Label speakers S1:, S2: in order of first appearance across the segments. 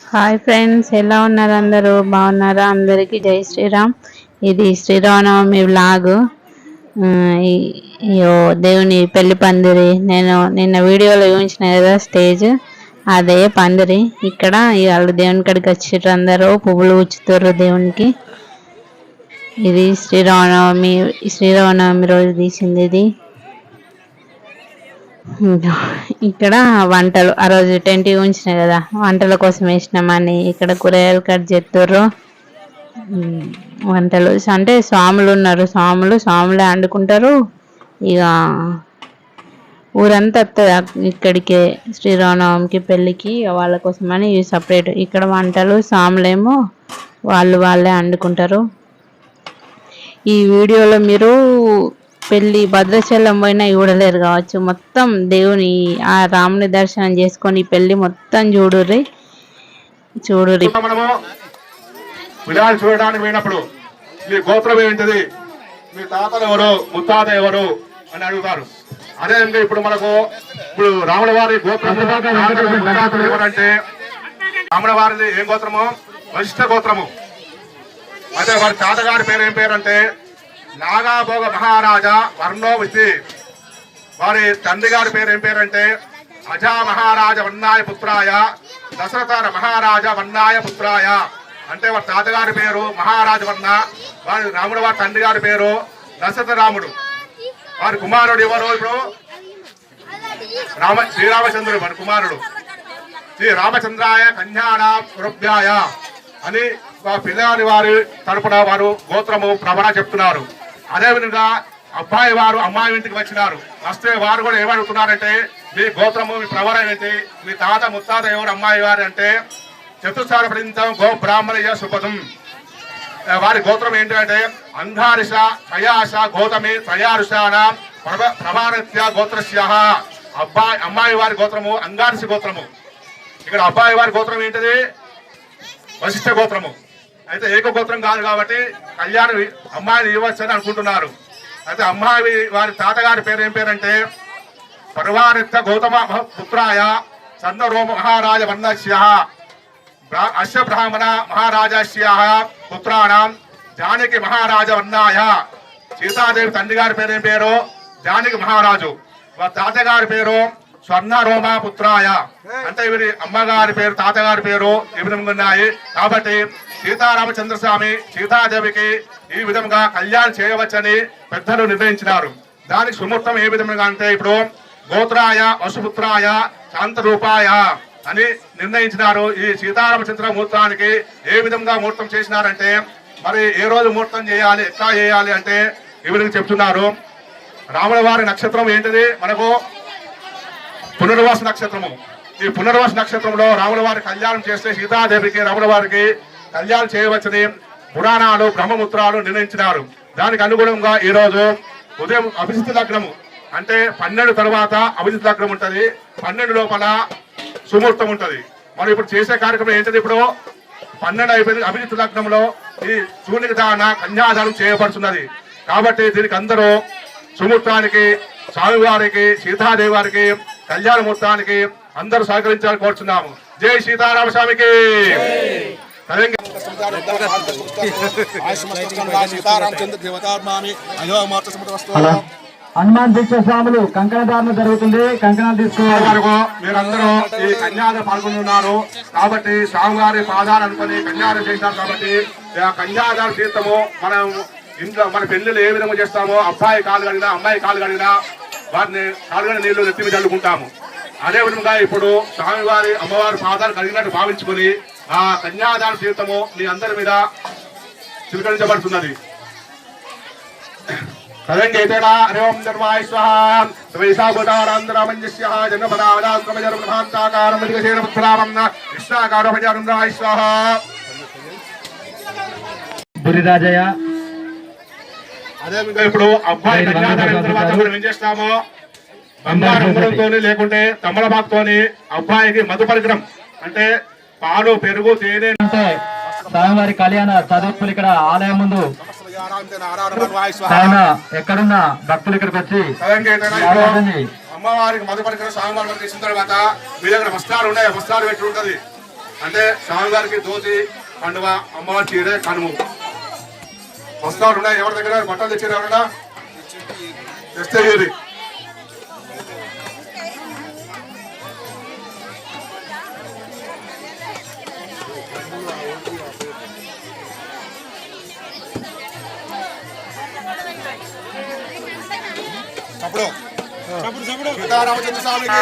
S1: Hi friends, ఎలా ఉన్నారు? అందరూ బాగున్నారా? అందరికీ జై శ్రీరామ్. ఇది శ్రీరామనవమి వ్లాగ్. అయ్యో, దేవుని పెళ్లి పందిరి నేను నిన్న వీడియోలో చూపించిన కదా, స్టేజ్ అదే పందిరి. ఇక్కడ వాళ్ళు దేవుని కాడికి వచ్చిర్రు, అందరూ పువ్వులు ఉచ్చుతారు దేవునికి. ఇది శ్రీరామనవమి రోజు తీసింది ఇది. ఇక్కడ వంటలు ఆ రోజు టెంట్ ఉంచినాయి కదా, వంటల కోసం వేసినామని ఇక్కడ కూరగాయలు కట్ చేస్తుర్రు. వంటలు అంటే స్వాములు ఉన్నారు, స్వాములే వండుకుంటారు. ఇక ఊరంతా వస్తుంది ఇక్కడికే శ్రీరామనవమికి పెళ్ళికి, వాళ్ళ కోసమని సపరేట్. ఇక్కడ వంటలు స్వాములేమో వాళ్ళే వండుకుంటారు. ఈ వీడియోలో మీరు పెళ్ళి భద్రాచలం పోయినా చూడలేరు కావచ్చు. మొత్తం దేవుని ఆ రాముని దర్శనం చేసుకొని పెళ్లి మొత్తం చూడుర్రి.
S2: మనము విడాలు చూడడానికి పోయినప్పుడు మీ గోత్రం ఏంటిది, మీ తాతలు ఎవరు, ముత్తాత ఎవరు అని అడుగుతారు. అదేవిధంగా ఇప్పుడు రాముల వారి గోత్రం ఎవరంటే, రాముల వారిది ఏం గోత్రము? వశిష్ఠ గోత్రము. అదే వారి తాతగారి పేరు ఏం పేరు అంటే నాగాభోగ మహారాజా వర్ణోవితి. వారి తండ్రి గారి పేరు ఏం పేరంటే అజా మహారాజ వన్నాయ పుత్రాయ దశరథ మహారాజ వన్నాయ పుత్రాయ. అంటే వారి తాతగారి పేరు మహారాజ వర్ణ, వారి రాముడు వారి తండ్రి గారి పేరు దశరథ రాముడు. వారి కుమారుడు ఎవరు? ఇప్పుడు శ్రీరామచంద్రుడు వారి కుమారుడు. శ్రీ రామచంద్రాయ కన్యానా పురభ్యాయ అని పిల్లని వారి తరపున వారు గోత్రము ప్రవణ చెప్తున్నారు. అదేవిధంగా అబ్బాయి వారు అమ్మాయి ఇంటికి వచ్చినారు. వస్తే వారు కూడా ఏమడుగుతున్నారంటే మీ గోత్రము, మీ ప్రవణ ఏంటి, మీ తాత ముత్తాత ఎవరు అమ్మాయి వారు అంటే చతుస్సార పడింతం గో బ్రాహ్మణయ్య సుపదం. వారి గోత్రం ఏంటంటే అంగారిష త్రయాశ గౌతమి త్రయారుషాన ప్రమాణత్య గోత్రస్య. అమ్మాయి వారి గోత్రము అంగారిష గోత్రము. ఇక్కడ అబ్బాయి వారి గోత్రం ఏంటిది? వశిష్ఠ గోత్రము. అయితే ఏకగోత్రం కాదు కాబట్టి కళ్యాణ్ అమ్మాయిని ఇవ్వచ్చని అనుకుంటున్నారు. అయితే అమ్మాయి వారి తాతగారి పేరు ఏం పేరంటే పర్వారిత్త గౌతమ పుత్రాయ చంద్రరోమ మహారాజ వర్ణస్య అశ్వ బ్రాహ్మణ మహారాజస్య పుత్రాణం జానకి మహారాజ వర్ణాయ. సీతాదేవి తండ్రి గారి పేరు ఏం పేరు? జానకి మహారాజు. వారి తాతగారి పేరు స్వర్ణరోమ పుత్రాయ. అంటే వీరి అమ్మగారి పేరు తాతగారి పేరు ఈ విధంగా ఉన్నాయి. కాబట్టి సీతారామచంద్రస్వామి సీతాదేవికి ఈ విధంగా కళ్యాణం చేయవచ్చని పెద్దలు నిర్ణయించినారు. దానికి సుముహూర్తం ఏ విధంగా అంటే ఇప్పుడు గోత్రాయ వసుపుత్రాయ శాంతరూపాయ అని నిర్ణయించినారు. ఈ సీతారామచంద్ర ముహూర్తానికి ఏ విధంగా ముహూర్తం చేసినారంటే, మరి ఏ రోజు ముహూర్తం చేయాలి, ఎట్లా చేయాలి అంటే ఈ విధంగా చెప్తున్నారు. రాముల వారి నక్షత్రం ఏంటిది? మనకు పునర్వాస నక్షత్రము. ఈ పునర్వాస నక్షత్రంలో రాముల వారి కళ్యాణం చేస్తే సీతాదేవికి రాముల వారికి కళ్యాణం చేయవచ్చని పురాణాలు బ్రహ్మముత్రాలు నిర్ణయించినారు. దానికి అనుగుణంగా ఈ రోజు ఉదయం అభిజిత్ లగ్నము అంటే 12 తర్వాత అభిజిత్ లగ్నం ఉంటది, 12 లోపల సుముహూర్తం ఉంటది. మనం ఇప్పుడు చేసే కార్యక్రమం ఏంటది? ఇప్పుడు 12 అయిపోయింది. అభిజిత్ లగ్నంలో ఈ సూర్యునికి దాన కన్యాదానం చేయబడుతున్నది. కాబట్టి దీనికి అందరూ సుముహూర్తానికి స్వామివారికి సీతాదేవి వారికి కళ్యాణ ముహూర్తానికి అందరూ సహకరించాలని కోరుచున్నాము. జై సీతారామ స్వామికి.
S3: హనుమాన్ దీక్ష స్వాములు కంకణధారణ జరుగుతుంది, కంకణాలు తీసుకోవాలి.
S2: మీరందరూ ఈ కన్యాదానం పాల్గొన్నారు కాబట్టి స్వామివారి పాదాలు అనుకుని కన్యాదానం చేశారు. కాబట్టి కన్యాదాన తీర్థము మనం ఇంట్లో మన పెళ్లిళ్ళు ఏ విధంగా చేస్తామో అబ్బాయి కాలు కడిగినా అమ్మాయి కాలు కడిగినా వారిని కాలుగడిన నీళ్లు నెత్తి మీద చల్లుకుంటాము. అదే విధంగా ఇప్పుడు స్వామివారి అమ్మవారి పాదాలు కడిగినట్టు భావించుకొని ఆ కన్యాదాన తీర్థము మీ అందరి మీద స్వీకరించబడుతున్నది.
S3: బురిరాజయ్య
S2: అదేవిధంగా ఇప్పుడు అబ్బాయి కన్యాదానం తర్వాత మనం ఏం చేస్తామో బంగారంతో లేకుంటే తమలపాకుతోని అబ్బాయికి మధు పరికరం అంటే పాలు పెరుగు తేనె
S3: అంటే స్వామివారి కళ్యాణ చదువులు ఇక్కడ ఆలయం ముందు ఎక్కడున్నా భక్తులు ఇక్కడికి వచ్చి
S2: అమ్మవారికి మధు పరికరం స్వామివారి చేసిన తర్వాత మీ దగ్గర వస్త్రాలు ఉన్నాయి, వస్త్రాలు పెట్టి ఉంటది. అంటే స్వామివారికి ధోతి కండువ, అమ్మవారి చీరే కనుము. వస్తాడు ఉన్నాయి ఎవరి దగ్గర బట్టలు తెచ్చారు ఎవరన్నా తెస్తే ఇది సీతారామచంద్ర స్వామికి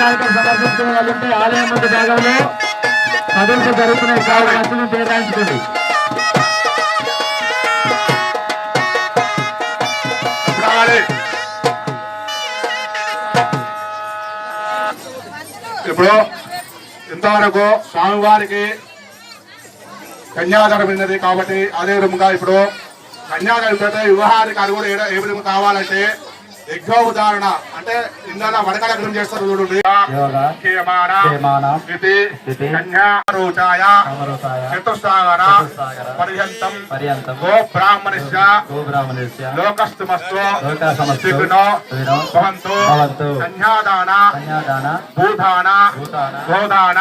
S3: కార్యక్రమం సమర్పించుకునే వాళ్ళంటే ఆలయం ముందు భాగంలో కదులుతూ జరుగుతున్నాయి. కావున ఖర్చులను కేటాయించుకోండి.
S2: ఇప్పుడు ఇంతవరకు స్వామివారికి కన్యాదానం ఉన్నది కాబట్టి అదే విధంగా ఇప్పుడు కన్యాదానం పెడితే వివాహానికి అది కూడా ఏ విధంగా కావాలంటే యజ్ఞోపధారణ అంటే ఇందాక వడకలగ్నం చేస్తారు చూడండి. చతుస్సాగర పర్యంతం గో బ్రాహ్మణస్య లోకస్తుమస్తు భవంతు కన్యాదాన భూదాన గోదాన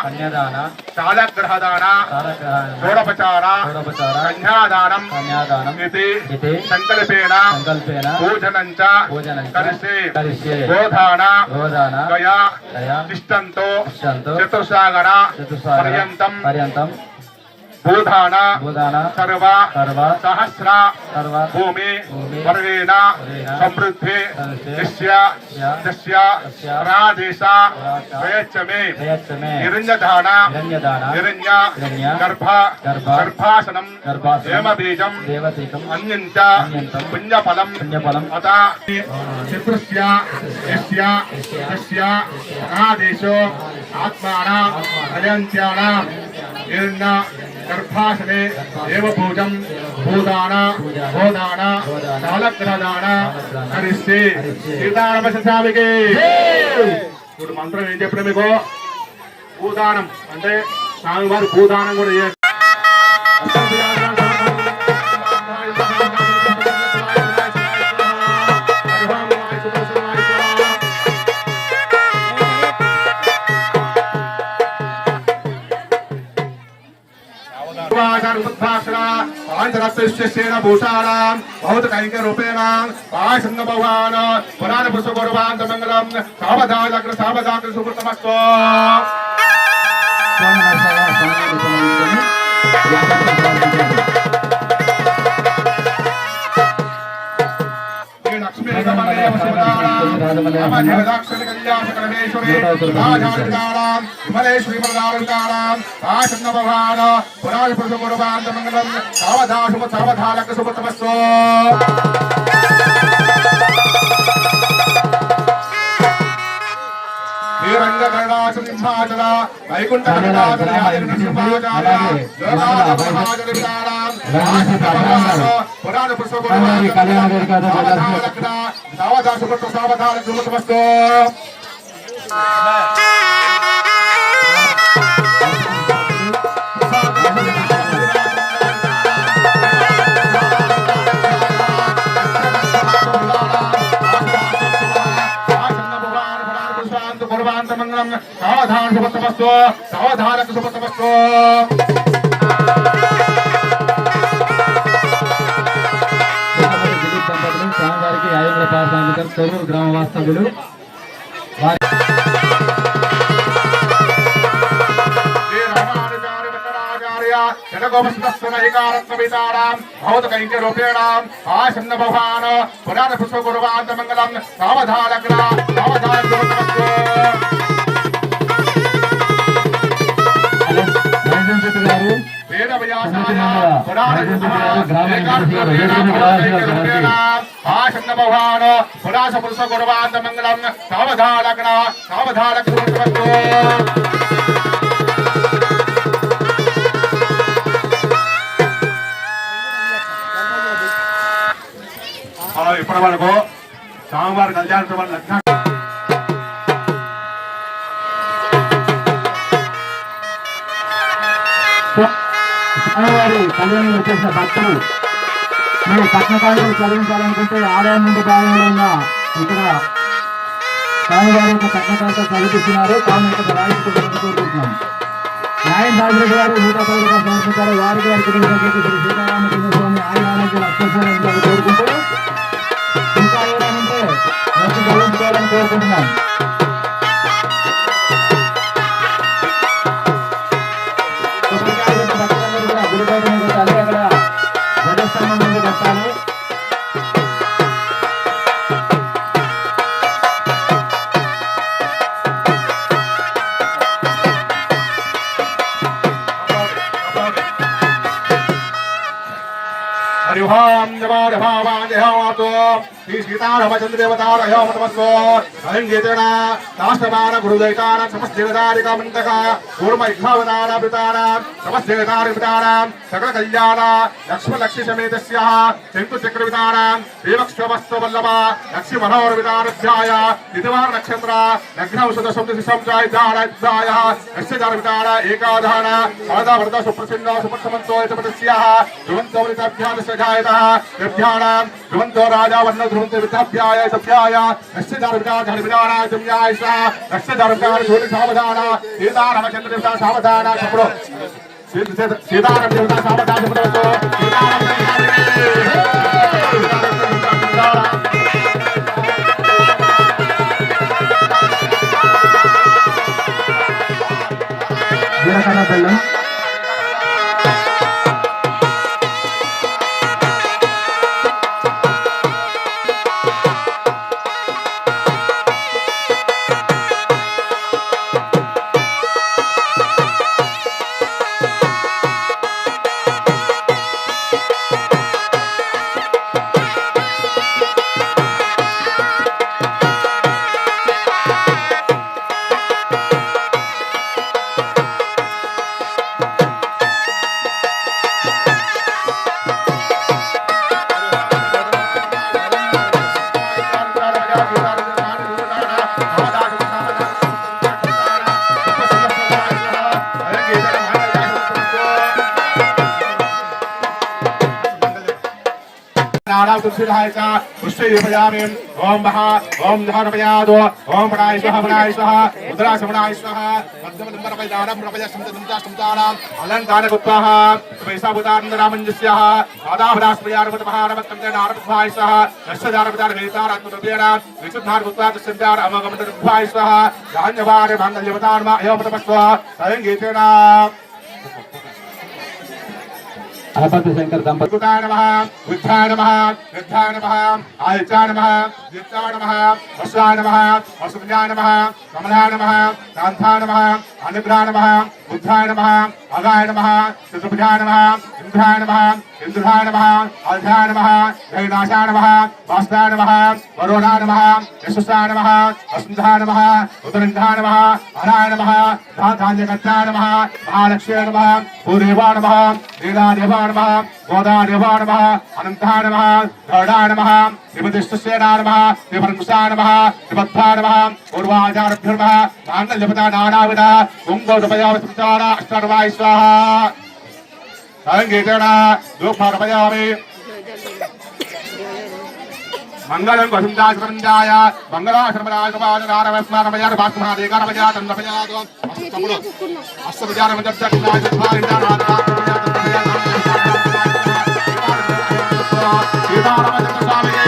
S2: కన్యాదాన శాలగ్రహదాన షోడోపచార కన్యాదానం ఇది సంకల్పేన పూజనంచ కరిష్యే గోదాన గయా తిష్టంతో చతుస్సాగర పర్యంతం భూదాన సర్వ సహస్ర భూమి వర్గేణ సమృద్ధి ప్రాదేశ ప్రయచ్చమే నిరంజధాన నిరంజ గర్భాసనం హేమబీజం అన్యంచ పుణ్యఫలం అత చతుస్య ప్రాదేశో ఆత్మానాం అయంత్యానాం నిరంజ గర్భాసనే దేవపూజం భూదాన గోదాన శాలగ్రహదాన కరిస్తే సీతారామచంద్ర స్వామికి. ఇప్పుడు మంత్రం ఏం చెప్పిన మీకు భూదానం అంటే స్వామివారు భూదానం కూడా చేస్తారు. సింహాచల వైకుంఠ పురాణ పుష్ప మంగళం సావధాన సుభద్రమస్తు సావధానకు సుభద్రమస్తు
S3: దిలీప్ దంపతులు స్వామివారికి ఆయుధ పాఠశాల తొర్రూరు గ్రామ వాస్తవ్యులు
S2: మంగళం సావధానగ్ర సావధాన
S3: గారు
S2: మంగళం సావధానగ్ర సావధాన ఇప్పటి వరకు స్వామివారి కళ్యాణ
S3: స్వామివారి కళ్యాణం వచ్చేసిన భక్తులు మీరు కట్నకాలను చదివించాలనుకుంటే ఆలయం ముందు భాగంలో ఉన్న ఇక్కడ స్వామివారి యొక్క కట్నకాలతో చదివిస్తున్నారు. కావున ఇక్కడ రాయించుకోవాలని కోరుకుంటున్నాం. న్యాయం రాజరెడ్డి గారు 110 రూపాయలు సమర్పించారు. వారికి వారి కుటుంబ సభ్యులకు శ్రీ సీతారామచంద్ర స్వామి ఆయురారోగ్యాలు అత్యవసరాలను కోరుకుంటూ ఇంకా ఏమంటే మంచి చదివించుకోవాలని కోరుకుంటున్నాం.
S2: హరిహోం జవారభావాజయాతో శ్రీ సీతారామచంద్రదేవతారయోమతమస్వ అలంగేతేన దాస్తమాన గురుదైతాన సమస్తేవతారికామంతక కూర్మ ఇగ్ధావతారాభితాన సమస్తేవతారిభితాన సకల కళ్యాణ లక్ష్మలక్ష్మి సమేతస్య శంకు చక్రవితాన శ్రీవక్షవస్వల్లభ లక్ష్మి మనోరవితానధ్యాయ దితివార నక్షత్ర లగ్నౌషధ సంజాయ నక్షత్రవితాన ఏకాధాన సాదావృత సుప్రసిద్ధ సుప్రసమంతో యతపతస్య ధ్రువంతోరితాభ్యాన సజాయతః యభ్యానాం ధ్రువంతో రాజా వర్ణ ధ్రువంతో వితాభ్యాయ సభ్యాయ నక్షత్రవితాన వితాన జమ్యాయ స నక్షత్రవితాన ధూళి సావధాన సీతారామచంద్రదేవత సావధాన చెప్పడు సీతారామదేవత సావధాన చెప్పడు
S3: జీలకర్ర బెల్లం ओम महा ओम धर्मयादो ओम प्राय स्वाहा रुद्रासमनाय स्वाहा मध्यमदंबरपैदानं प्रपयसंतदंतास्तुतानां अलंकारकुत्वाः वैसाभूतानन्दरामञ्जस्याः आदाभरास्मयारमतमहारमत्तमनारभ्वाय स्वाहा नष्टदारपदारवेतारात्मरुपेण विशुद्धारकुत्वातस्यदार अमगमतरुभ्वाय स्वाहा धान्यवारे माङ्गल्यवतार्मा अयोपतमस्वा अयंगीतेन आपत्ति शंकर
S2: దంపతులాయ నమః ఉత్థాయ నమః నిత్యాయ నమః ఆయుష్యాయ నమః దీప్తాయ నమః వస్వాయ నమః వసుజ్ఞాయ నమః కమలాయ నమః కాంతాయ నమః అనుగ్రహాయ నమః బుద్ధాయ నమః అగాయ నమః చతుర్భుజాయ నమః ఇంద్రాయ నమః ఇంద్రాయ నమః అర్ధాయ నమః దైనాశాయ నమః వాస్తాయ నమః వరుణాయ నమః యశస్సాయ నమః వసుంధాయ నమః ఉదరంధాయ నమః హరాయ నమః ధాన్యకర్తాయ నమః మహాలక్ష్మ్యాయ నమః పూర్వేవాయ నమః లీలాదేవాయ నమః గోదాదేవాయ నమః అనంతాయ నమః గరుడాయ నమః శ్రీమతిష్ఠసేనాయ నమః శ్రీపరంకుశాయ నమః శ్రీమద్భాయ నమః పూర్వాచారభ్యో నమః మాంగళ్యపదా నానావిధ కుంభోదపయావృతార అష్టార్వాయ స్వాహా సంగీతేన ధూపమర్పయామి మంగళం వసుందాశ్రమందాయ మంగళాశ్రమరాజమానరమస్మానమయార భాస్మహాదేకారమయా చంద్రమయాదో తమ్ముడు అష్టమజానమ దర్శనాయ సీతారామచంద్ర స్వామికి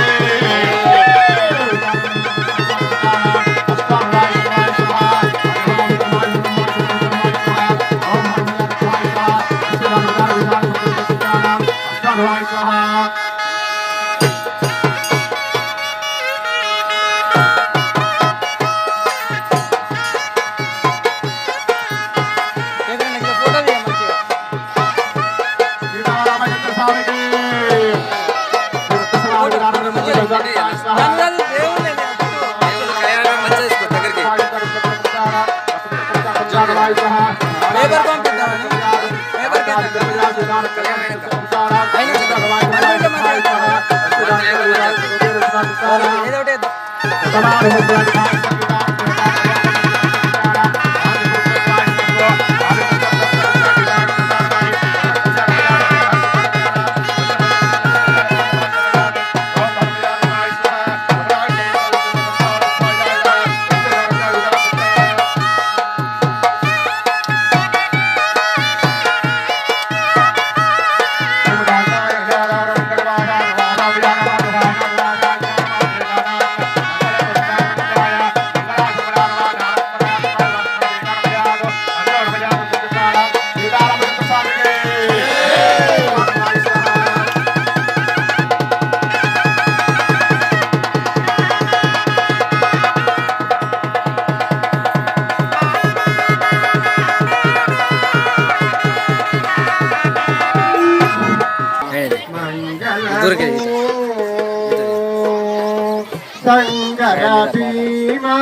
S3: శంకర భీమా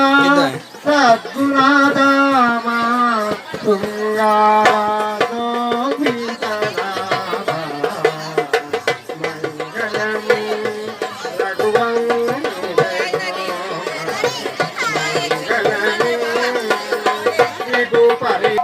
S3: సద్గుణాదామా తుంగారాధో భీతరామా మంగళము రఘువంశ పరి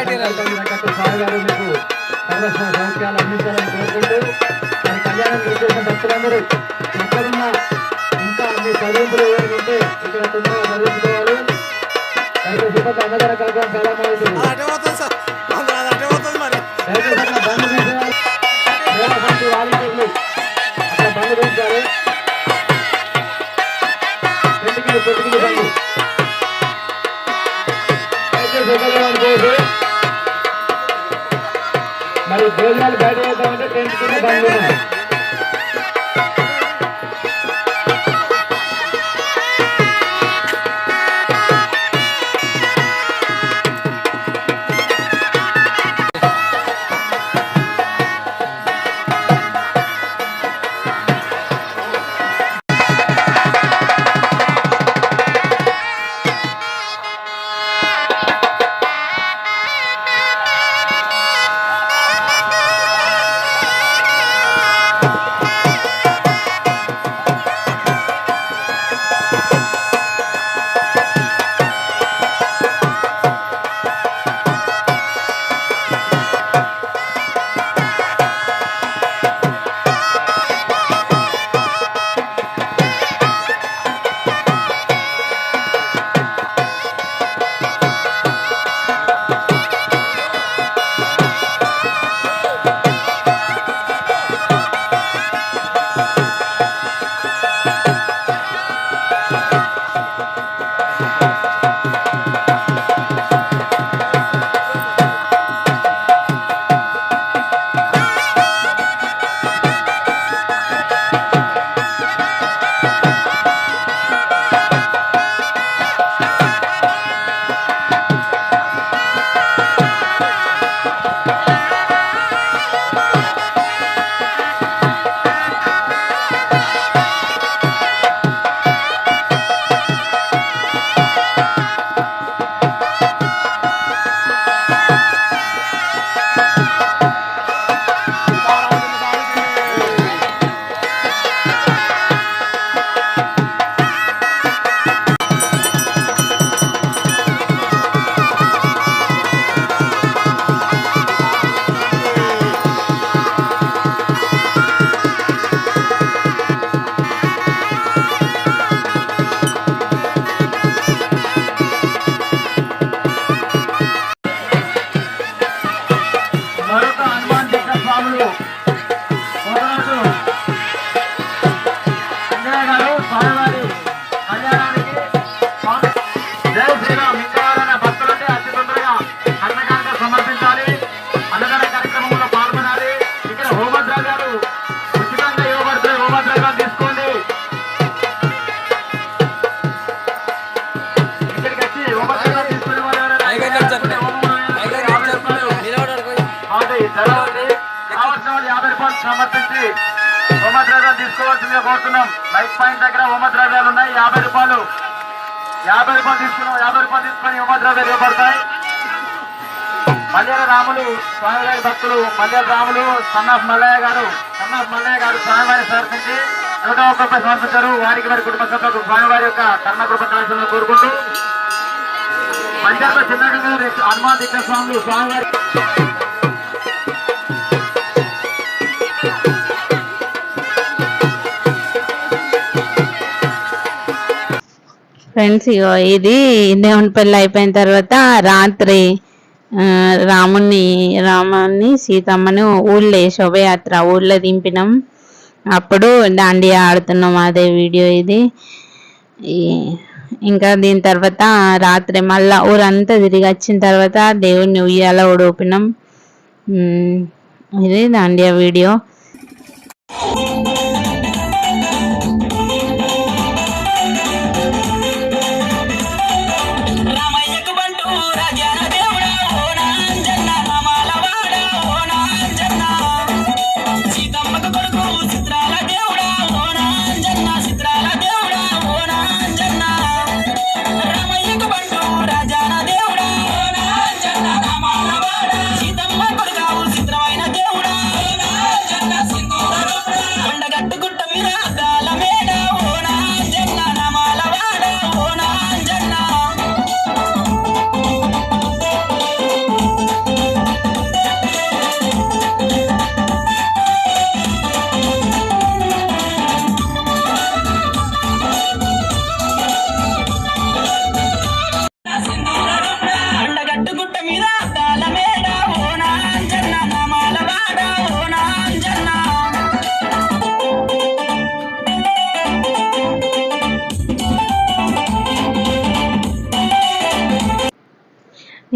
S3: స్వామివారు మీకు సర్వస్వ సౌఖ్యాలు అందించాలని కోరుకుంటూ మరి కళ్యాణం చేసిన భక్తులందరూ ఎక్కడున్నా ఇంకా మీ చదువులు ఎవరు ఉంటే ఇక్కడ తొందరగా చదువుకోవాలి. అయితే సుఖ అన్నదాన కార్యక్రమం చాలా బాగుంటుంది. బంధు చేసేవాళ్ళు సేవా సమితి వాలంటీర్లు అక్కడ బంధు పెంచాలి. పెట్టుకుని బంధు అయితే సుఖం చేసి మరి భోజనాలు బయట చేద్దామంటే టెంట్ కింద బండ్లు ఉన్నాయి.
S2: సమర్పించి హోమద్రవ్యాలు తీసుకోవాల్సిందిగా కోరుతున్నాం. లైఫ్ పాయింట్ దగ్గర హోమద్రవ్యాలు ఉన్నాయి. 50 రూపాయలు తీసుకున్నాం. 50 రూపాయలు తీసుకొని హోమద్రవ్యాలు ఇవ్వబడతాయి. మల్యాల రాములు స్వామివారి భక్తులు మల్యాల రాములు సన్నాఫ్ మల్లయ్య గారు స్వామివారిని సమర్పించి 101 రూపాయలు సమర్పించారు. వారికి వారి కుటుంబ సభ్యులకు స్వామివారి యొక్క కర్ణకృప కళాశాలను కోరుకుంటూ పంజాబ్ చిన్న హనుమాన్ దీక్ష స్వాములు స్వామివారి
S1: ఫ్రెండ్స్ ఇగో ఇది దేవుని పెళ్ళి అయిపోయిన తర్వాత రాత్రి రాముని సీతమ్మని ఊళ్ళో శోభయాత్ర ఊళ్ళో దింపినాం. అప్పుడు దాండియా ఆడుతున్నాం. అదే వీడియో ఇది. ఇంకా దీని తర్వాత రాత్రి మళ్ళా ఊరంతా తిరిగి వచ్చిన తర్వాత దేవుడిని ఉయ్యాల ఊపినాం. ఇది దాండియా వీడియో.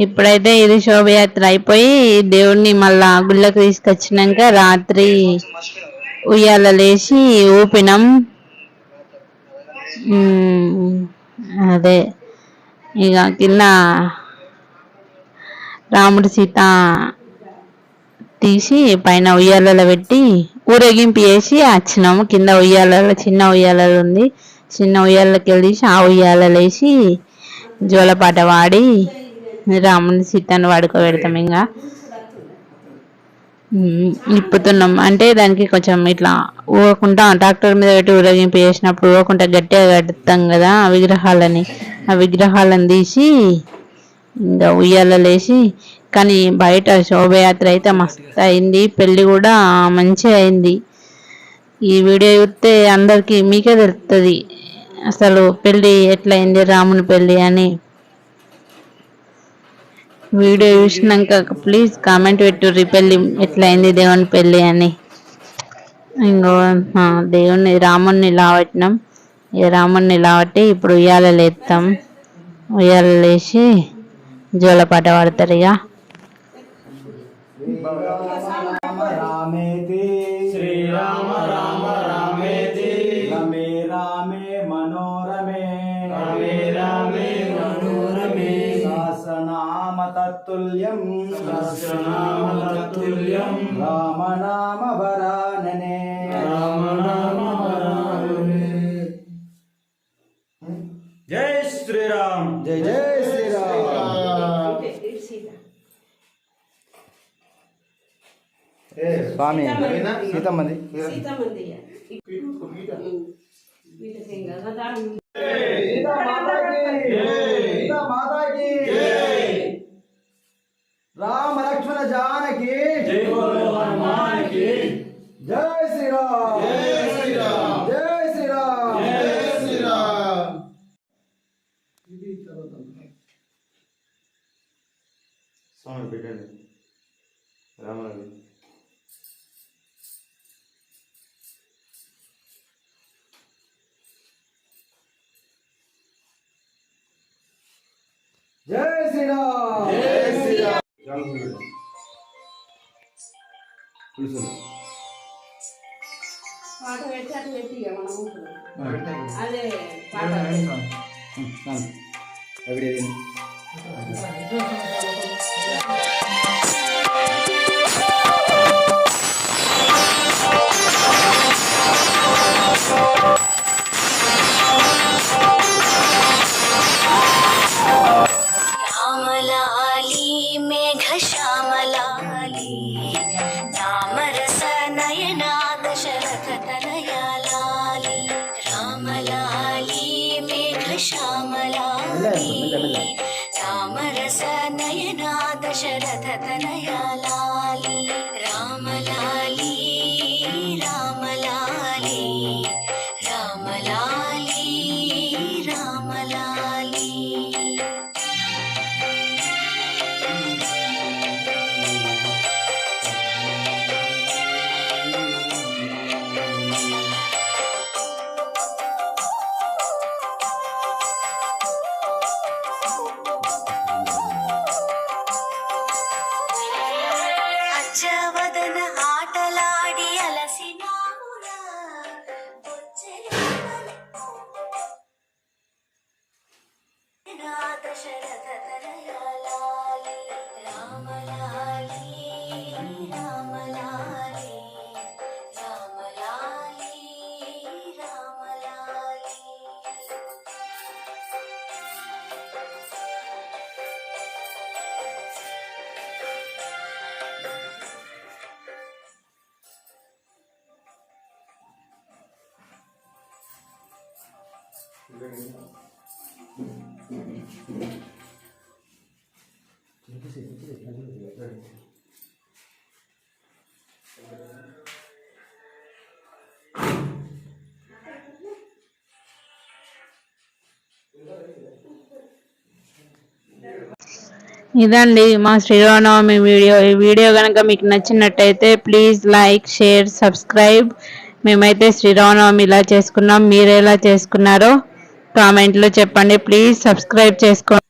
S1: ఇప్పుడైతే ఇది శోభయాత్ర అయిపోయి దేవుడిని మళ్ళా గుళ్ళకి తీసుకొచ్చినాక రాత్రి ఉయ్యాల లేచి ఊపినాం. అదే ఇక కింద రాముడు సీత తీసి పైన ఉయ్యాలలో పెట్టి ఊరేగింపు చేసి వచ్చినాము. కింద ఉయ్యాలలో చిన్న ఉయ్యాలలో ఉంది. చిన్న ఉయ్యాలకి వెళ్ళేసి ఆ ఉయ్యాలలో వేసి జోలపాట వాడి రాముని సీతను వాడుకోబెడతాం. ఇంకా నిప్పుతున్నాం అంటే దానికి కొంచెం ఇట్లా ఊగకుండా ట్రాక్టర్ మీద పెట్టి ఊరేగింపు చేసినప్పుడు ఊగకుండా గట్టిగా కడతాం కదా ఆ విగ్రహాలను తీసి ఇంకా ఉయ్యాలలేసి. కానీ బయట శోభయాత్ర అయితే మస్తు అయింది. పెళ్ళి కూడా మంచిగా అయింది. ఈ వీడియో చూస్తే అందరికి మీకే తెలుస్తుంది అసలు పెళ్ళి ఎట్లయింది రాముని పెళ్ళి అని. వీడియో చూసినాక ప్లీజ్ కామెంట్ పెట్టుర్రి పెళ్ళి ఎట్లయింది దేవుని పెళ్ళి అని. ఇంకో దేవుని రాముడిని లావట్టినాం. ఈ రాముడిని లావట్టి ఇప్పుడు ఉయ్యాలలు ఎత్తాం. ఉయ్యాలలు వేసి జోలపాట పాడతారు. ఇక
S3: శ్రీరామ రామ రామేతి రమే రామే మనోరమే రమే రామే మనోరమే సహస్రనామ తత్తుల్యం రామ నామ వరాననే జై శ్రీరామ్ జై జై శ్రీరామ్. స్వామి సీతమ్మది రామ లక్ష్మణ జానకి జై శ్రీరామ్ జై శ్రీరామ్.
S4: స్వామి పెట్టండి రామనది.
S3: జై శ్రీరామ్ జై శ్రీరామ్.
S5: పాట పెట్టి అటు పెట్టి అదే పాట
S6: రామరస నయనా దశరథ తనయా లాలి రామలాలి రామలాలి రామలాలి రామలాలి. दशरथ तनया लाली राम लाली राम लाली राम लाली राम लाली
S1: ఇదండి మా శ్రీరామనవమి వీడియో. ఈ వీడియో కనుక మీకు నచ్చినట్టయితే ప్లీజ్ లైక్, షేర్, సబ్స్క్రైబ్. మేమైతే శ్రీరామనవమి ఇలా చేసుకున్నాం. మీరు ఎలా చేసుకున్నారో కామెంట్లో చెప్పండి. ప్లీజ్ సబ్స్క్రైబ్ చేసుకోండి.